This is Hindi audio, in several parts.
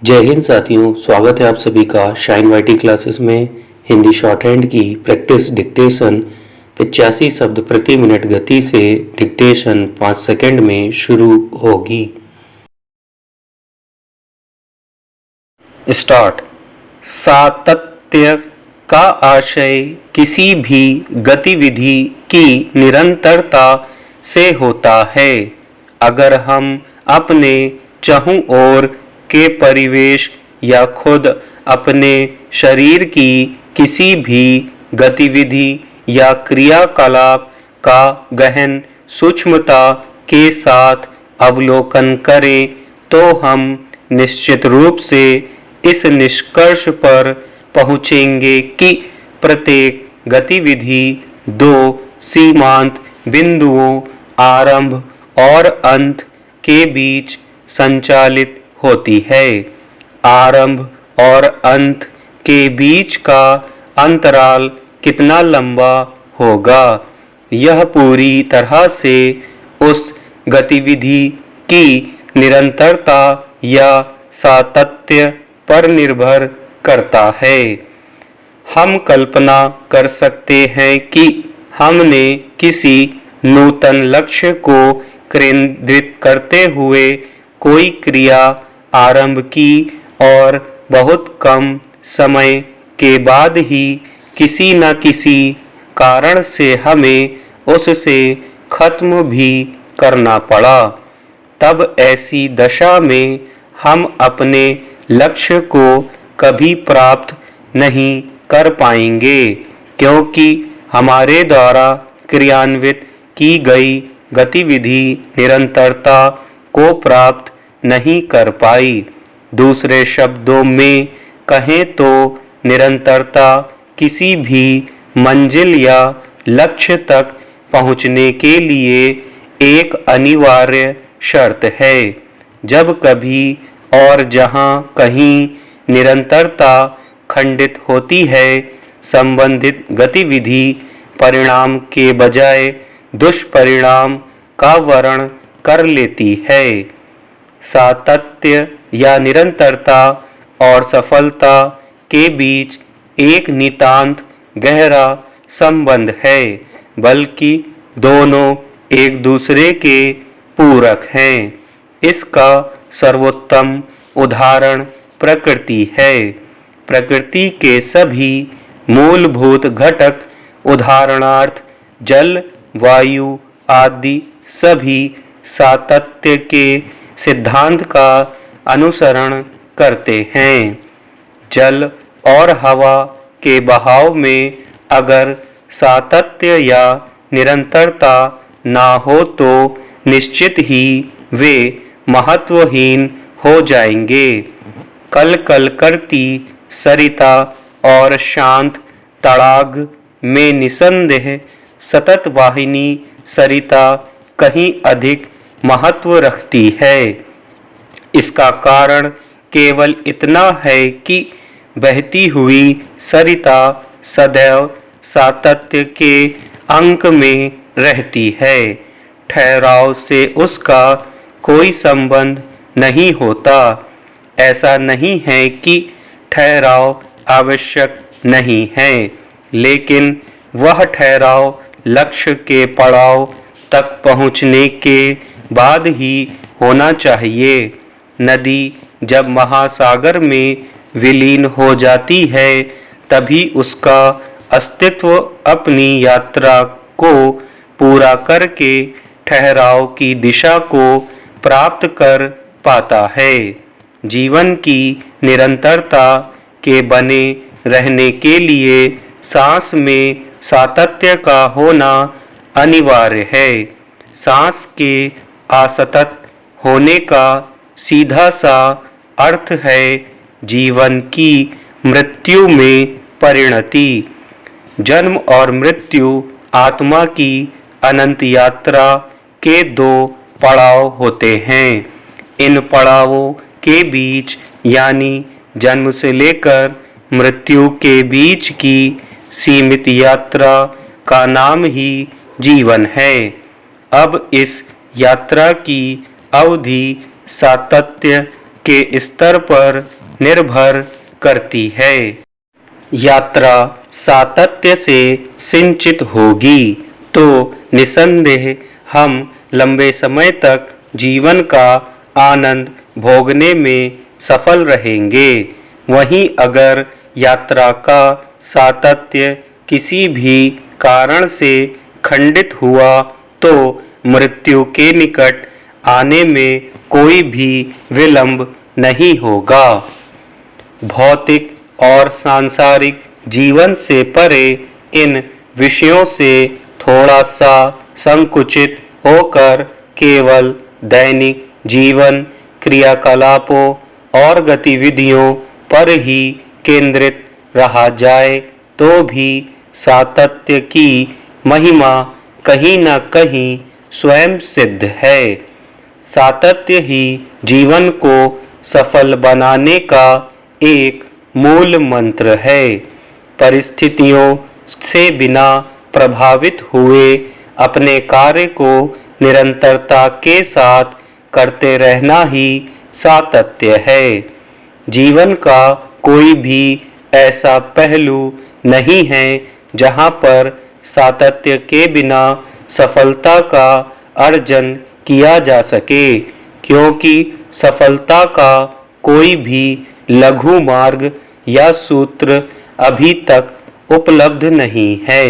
जय हिंद साथियों, स्वागत है आप सभी का शाइन वाईटी क्लासेस में। हिंदी शॉर्ट हैंड की प्रैक्टिस डिक्टेशन 85 शब्द प्रति मिनट गति से डिक्टेशन 5 सेकंड में शुरू होगी। स्टार्ट। सातत्य का आशय किसी भी गतिविधि की निरंतरता से होता है। अगर हम अपने चारों ओर के परिवेश या खुद अपने शरीर की किसी भी गतिविधि या क्रियाकलाप का गहन सूक्ष्मता के साथ अवलोकन करें तो हम निश्चित रूप से इस निष्कर्ष पर पहुंचेंगे कि प्रत्येक गतिविधि दो सीमांत बिंदुओं आरंभ और अंत के बीच संचालित होती है। आरंभ और अंत के बीच का अंतराल कितना लंबा होगा, यह पूरी तरह से उस गतिविधि की निरंतरता या सातत्य पर निर्भर करता है। हम कल्पना कर सकते हैं कि हमने किसी नूतन लक्ष्य को केंद्रित करते हुए कोई क्रिया आरंभ की और बहुत कम समय के बाद ही किसी न किसी कारण से हमें उससे खत्म भी करना पड़ा। तब ऐसी दशा में हम अपने लक्ष्य को कभी प्राप्त नहीं कर पाएंगे, क्योंकि हमारे द्वारा क्रियान्वित की गई गतिविधि निरंतरता को प्राप्त नहीं कर पाई। दूसरे शब्दों में कहें तो निरंतरता किसी भी मंजिल या लक्ष्य तक पहुंचने के लिए एक अनिवार्य शर्त है। जब कभी और जहां कहीं निरंतरता खंडित होती है, संबंधित गतिविधि परिणाम के बजाय दुष्परिणाम का वर्ण कर लेती है। सातत्य या निरंतरता और सफलता के बीच एक नितांत गहरा संबंध है, बल्कि दोनों एक दूसरे के पूरक हैं। इसका सर्वोत्तम उदाहरण प्रकृति है। प्रकृति के सभी मूलभूत घटक, उदाहरणार्थ जल, वायु आदि सभी सातत्य के सिद्धांत का अनुसरण करते हैं। जल और हवा के बहाव में अगर सातत्य या निरंतरता ना हो तो निश्चित ही वे महत्वहीन हो जाएंगे। कल कल करती सरिता और शांत तड़ाग में निसंदेह सतत वाहिनी सरिता कहीं अधिक महत्व रखती है। इसका कारण केवल इतना है कि बहती हुई सरिता सदैव सातत्य के अंक में रहती है। ठहराव से उसका कोई संबंध नहीं होता। ऐसा नहीं है कि ठहराव आवश्यक नहीं है, लेकिन वह ठहराव लक्ष्य के पड़ाव तक पहुंचने के बाद ही होना चाहिए। नदी जब महासागर में विलीन हो जाती है, तभी उसका अस्तित्व अपनी यात्रा को पूरा करके ठहराव की दिशा को प्राप्त कर पाता है। जीवन की निरंतरता के बने रहने के लिए सांस में सातत्य का होना अनिवार्य है। सांस के असतत होने का सीधा सा अर्थ है जीवन की मृत्यु में परिणति। जन्म और मृत्यु आत्मा की अनंत यात्रा के दो पड़ाव होते हैं। इन पड़ावों के बीच यानी जन्म से लेकर मृत्यु के बीच की सीमित यात्रा का नाम ही जीवन है। अब इस यात्रा की अवधि सातत्य के स्तर पर निर्भर करती है। यात्रा सातत्य से सिंचित होगी तो निसंदेह हम लंबे समय तक जीवन का आनंद भोगने में सफल रहेंगे। वहीं अगर यात्रा का सातत्य किसी भी कारण से खंडित हुआ तो मृत्यु के निकट आने में कोई भी विलंब नहीं होगा। भौतिक और सांसारिक जीवन से परे इन विषयों से थोड़ा सा संकुचित होकर केवल दैनिक जीवन क्रियाकलापों और गतिविधियों पर ही केंद्रित रहा जाए तो भी सातत्य की महिमा कहीं न कहीं स्वयं सिद्ध है। सातत्य ही जीवन को सफल बनाने का एक मूल मंत्र है। परिस्थितियों से बिना प्रभावित हुए अपने कार्य को निरंतरता के साथ करते रहना ही सातत्य है। जीवन का कोई भी ऐसा पहलू नहीं है जहाँ पर सातत्य के बिना सफलता का अर्जन किया जा सके, क्योंकि सफलता का कोई भी लघु मार्ग या सूत्र अभी तक उपलब्ध नहीं है।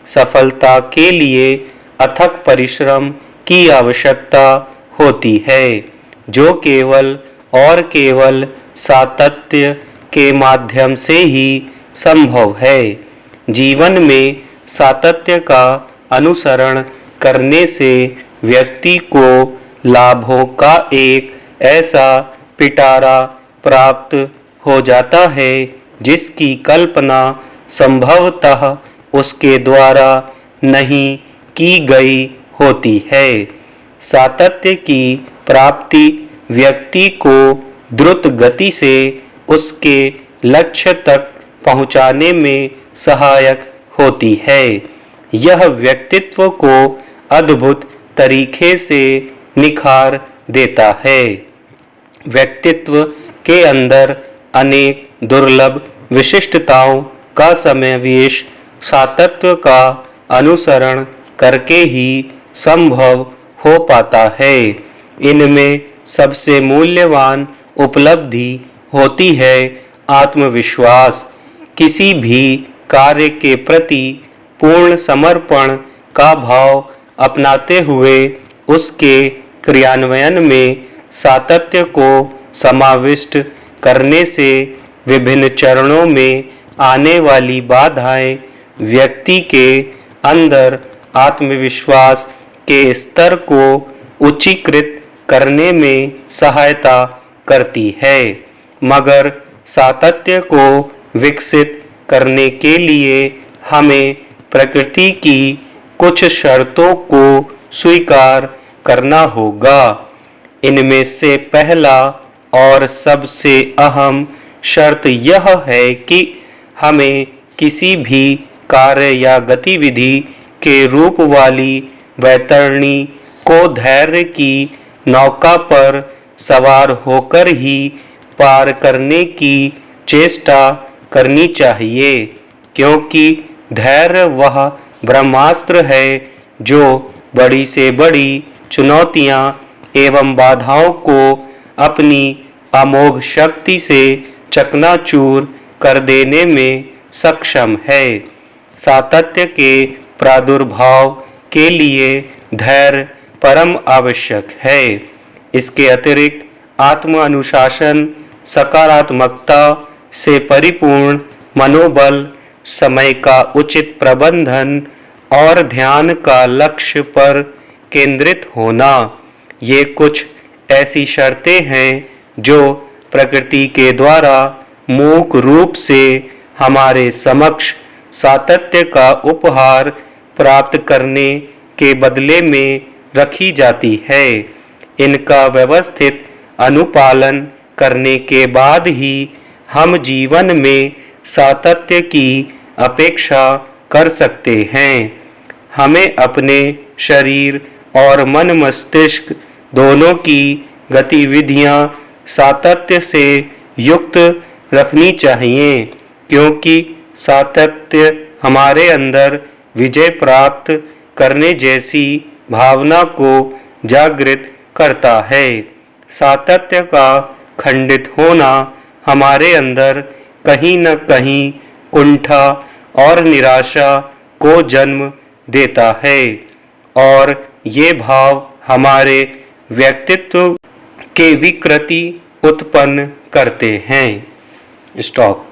सफलता के लिए अथक परिश्रम की आवश्यकता होती है, जो केवल और केवल सातत्य के माध्यम से ही संभव है। जीवन में सातत्य का अनुसरण करने से व्यक्ति को लाभों का एक ऐसा पिटारा प्राप्त हो जाता है जिसकी कल्पना संभवतः उसके द्वारा नहीं की गई होती है। सातत्य की प्राप्ति व्यक्ति को द्रुत गति से उसके लक्ष्य तक पहुंचाने में सहायक होती है। यह व्यक्तित्व को अद्भुत तरीके से निखार देता है। व्यक्तित्व के अंदर अनेक दुर्लभ विशिष्टताओं का समावेश सातत्य का अनुसरण करके ही संभव हो पाता है। इनमें सबसे मूल्यवान उपलब्धि होती है आत्मविश्वास। किसी भी कार्य के प्रति पूर्ण समर्पण का भाव अपनाते हुए उसके क्रियान्वयन में सातत्य को समाविष्ट करने से विभिन्न चरणों में आने वाली बाधाएं व्यक्ति के अंदर आत्मविश्वास के स्तर को उच्चीकृत करने में सहायता करती है। मगर सातत्य को विकसित करने के लिए हमें प्रकृति की कुछ शर्तों को स्वीकार करना होगा। इनमें से पहला और सबसे अहम शर्त यह है कि हमें किसी भी कार्य या गतिविधि के रूप वाली वैतरणी को धैर्य की नौका पर सवार होकर ही पार करने की चेष्टा करनी चाहिए, क्योंकि धैर्य वह ब्रह्मास्त्र है जो बड़ी से बड़ी चुनौतियां एवं बाधाओं को अपनी अमोघ शक्ति से चकनाचूर कर देने में सक्षम है। सातत्य के प्रादुर्भाव के लिए धैर्य परम आवश्यक है। इसके अतिरिक्त आत्म अनुशासन, सकारात्मकता से परिपूर्ण मनोबल, समय का उचित प्रबंधन और ध्यान का लक्ष्य पर केंद्रित होना, ये कुछ ऐसी शर्तें हैं जो प्रकृति के द्वारा मूक रूप से हमारे समक्ष सातत्य का उपहार प्राप्त करने के बदले में रखी जाती है। इनका व्यवस्थित अनुपालन करने के बाद ही हम जीवन में सातत्य की अपेक्षा कर सकते हैं। हमें अपने शरीर और मन मस्तिष्क दोनों की गतिविधियां सातत्य से युक्त रखनी चाहिए, क्योंकि सातत्य हमारे अंदर विजय प्राप्त करने जैसी भावना को जागृत करता है। सातत्य का खंडित होना हमारे अंदर कहीं न कहीं कुंठा और निराशा को जन्म देता है और ये भाव हमारे व्यक्तित्व के विकृति उत्पन्न करते हैं। स्टॉप।